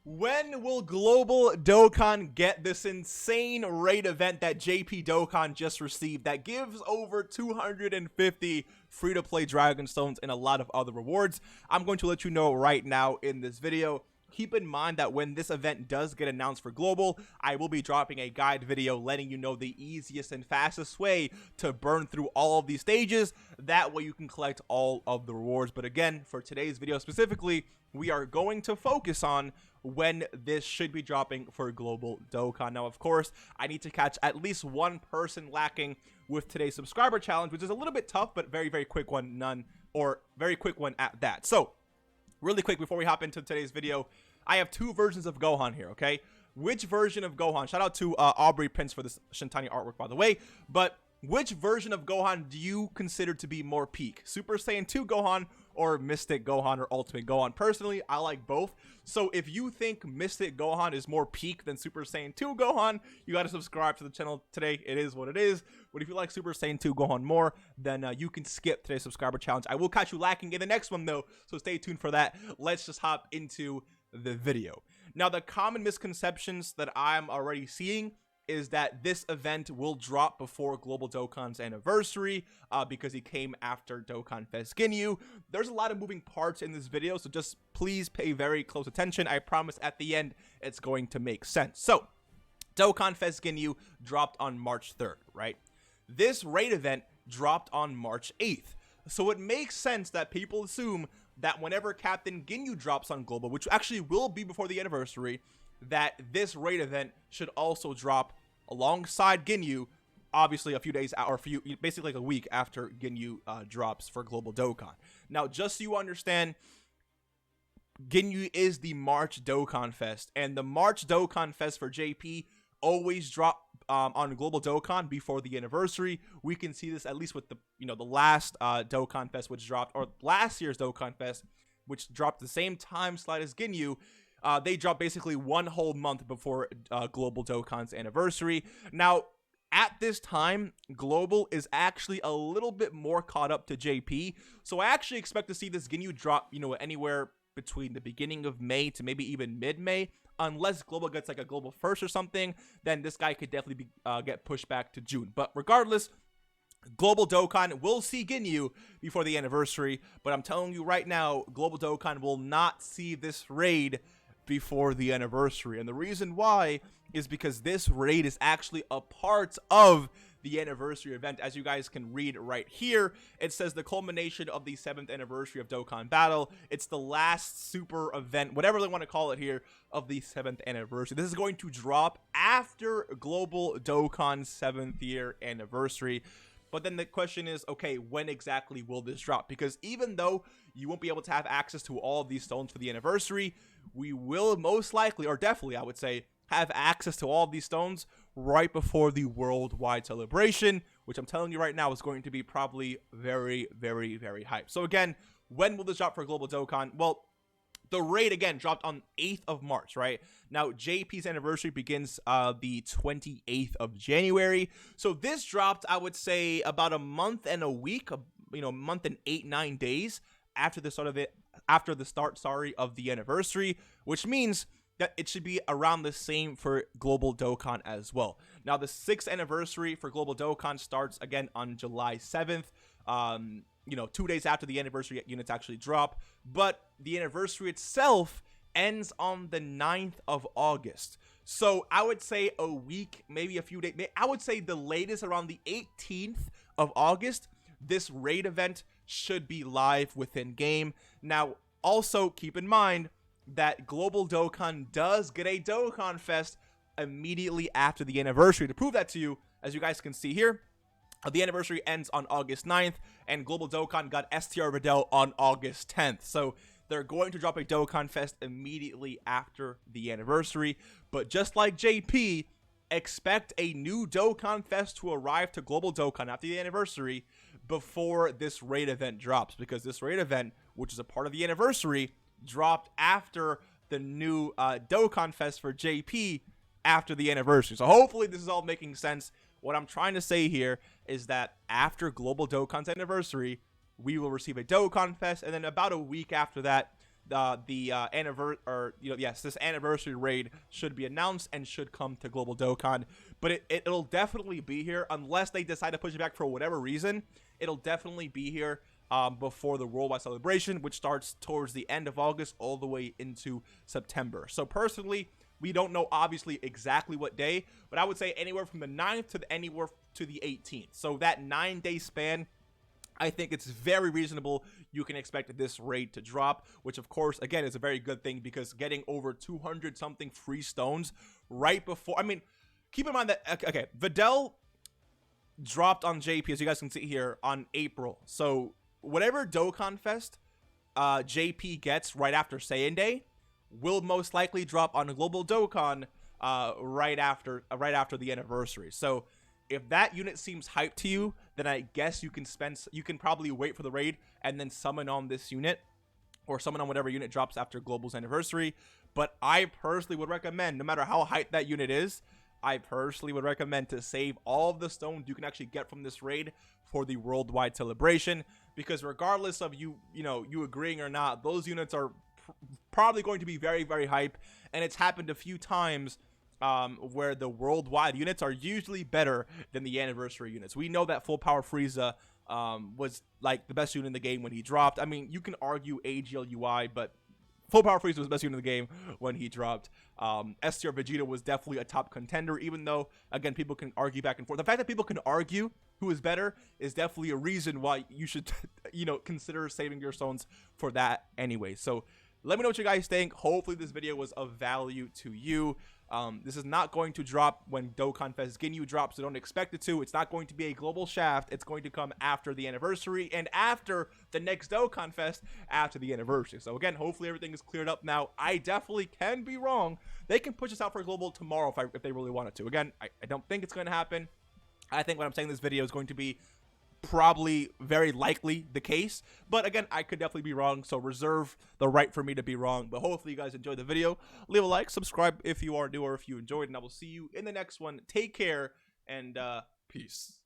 When will Global Dokkan get this insane raid event that JP Dokkan just received that gives over 250 free-to-play Dragon Stones and a lot of other rewards? I'm going to let you know right now in this video. Keep in mind that when this event does get announced for Global, I will be dropping a guide video letting you know the easiest and fastest way to burn through all of these stages. That way you can collect all of the rewards. But again, for today's video specifically, we are going to focus on when this should be dropping for Global Dokkan. Now, of course, I need to catch at least one person lacking with today's subscriber challenge, which is a little bit tough, but very quick one, very quick one at that. So, really quick before we hop into today's video, I have two versions of Gohan here, okay? Which version of Gohan, shout out to Aubrey Prince for this Shintani artwork, by the way, but which version of Gohan do you consider to be more peak? Super Saiyan 2 Gohan or Mystic Gohan or Ultimate Gohan? Personally, I like both. So if you think Mystic Gohan is more peak than Super Saiyan 2 Gohan, you got to subscribe to the channel today. It is what it is. But if you like Super Saiyan 2 Gohan more, then you can skip today's subscriber challenge. I will catch you lacking in the next one though, so stay tuned for that. Let's just hop into the video. Now, the common misconceptions that I'm already seeing is that this event will drop before Global Dokkan's anniversary because he came after Dokkan Fest Ginyu. There's a lot of moving parts in this video, so just please pay very close attention. I promise at the end it's going to make sense. So, Dokkan Fest Ginyu dropped on March 3rd, right? This raid event dropped on March 8th. So it makes sense that people assume that whenever Captain Ginyu drops on Global, which actually will be before the anniversary, that this raid event should also drop alongside Ginyu, obviously a few days out, or basically like a week after Ginyu drops for Global Dokkan. Now, just so you understand, Ginyu is the March Dokkan Fest, and the March Dokkan Fest for JP always drop on Global Dokkan before the anniversary. We can see this at least with the the last Dokkan Fest which dropped, or last year's Dokkan Fest, which dropped the same time slot as Ginyu. They dropped basically one whole month before Global Dokkan's anniversary. Now, at this time, Global is actually a little bit more caught up to JP, so I actually expect to see this Ginyu drop, anywhere between the beginning of May to maybe even mid-May. Unless Global gets like a Global First or something, then this guy could definitely get pushed back to June. But regardless, Global Dokkan will see Ginyu before the anniversary. But I'm telling you right now, Global Dokkan will not see this raid before the anniversary. And the reason why is because this raid is actually a part of the anniversary event. As you guys can read right here, it says the culmination of the 7th anniversary of Dokkan Battle. It's the last super event, whatever they want to call it here, of the 7th anniversary. This is going to drop after Global Dokkan's 7th year anniversary. But then the question is, okay, when exactly will this drop? Because even though you won't be able to have access to all of these stones for the anniversary, we will most likely, or definitely I would say, have access to all of these stones right before the worldwide celebration, which I'm telling you right now is going to be probably very hype. So again, when will this drop for Global Dokkan? Well, the raid again dropped on 8th of March, right? Now, JP's anniversary begins the 28th of January. So this dropped, I would say, about a month and a week, month and 8-9 days after the start of the anniversary, which means that it should be around the same for Global Dokkan as well. Now, the 6th anniversary for Global Dokkan starts again on July 7th. 2 days after the anniversary units actually drop, but the anniversary itself ends on the 9th of August. So I would say a week, maybe a few days. I would say the latest around the 18th of August, this raid event should be live within game. Now, also keep in mind that Global Dokkan does get a Dokkan Fest immediately after the anniversary. To prove that to you, as you guys can see here, the anniversary ends on August 9th, and Global Dokkan got STR Videl on August 10th. So they're going to drop a Dokkan Fest immediately after the anniversary. But just like JP, expect a new Dokkan Fest to arrive to Global Dokkan after the anniversary before this raid event drops. Because this raid event, which is a part of the anniversary, dropped after the new Dokkan Fest for JP after the anniversary. So hopefully this is all making sense. What I'm trying to say here is that after Global Dokkan's anniversary, we will receive a Dokkan Fest, and then about a week after that, anniversary, or yes, this anniversary raid should be announced and should come to Global Dokkan. But it'll definitely be here unless they decide to push it back for whatever reason. It'll definitely be here before the worldwide celebration, which starts towards the end of August all the way into September. So personally, we don't know obviously exactly what day, but I would say anywhere from the 9th to anywhere to the 18th. So that 9-day span, I think it's very reasonable you can expect this raid to drop, which of course, again, is a very good thing, because getting over 200 something free stones right before, I mean, keep in mind that, okay, Videl dropped on JP, as you guys can see here, on April. So whatever Dokkan Fest JP gets right after Saiyan Day will most likely drop on Global Dokkan right after the anniversary. So if that unit seems hyped to you, then I guess you can probably wait for the raid and then summon on this unit, or summon on whatever unit drops after Global's anniversary. But I personally would recommend, no matter how hyped that unit is, I personally would recommend to save all of the stones you can actually get from this raid for the worldwide celebration, because regardless of you agreeing or not, those units are probably going to be very, very hype. And it's happened a few times where the worldwide units are usually better than the anniversary units. We know that Full Power Frieza was like the best unit in the game when he dropped. I mean, you can argue AGL UI, but Full Power Frieza was the best unit in the game when he dropped. S tier Vegeta was definitely a top contender, even though, again, people can argue back and forth. The fact that people can argue who is better is definitely a reason why you should, consider saving your stones for that anyway. So let me know what you guys think. Hopefully this video was of value to you. This is not going to drop when Dokkan Fest Ginyu drops, so don't expect it to. It's not going to be a global shaft. It's going to come after the anniversary and after the next Dokkan Fest after the anniversary. So again, hopefully everything is cleared up now. I definitely can be wrong. They can push this out for global tomorrow if they really wanted to. Again, I don't think it's going to happen. I think what I'm saying in this video is going to be probably very likely the case, but again, I could definitely be wrong, so reserve the right for me to be wrong. But hopefully you guys enjoyed the video. Leave a like, subscribe if you are new or if you enjoyed, and I will see you in the next one. Take care, and peace.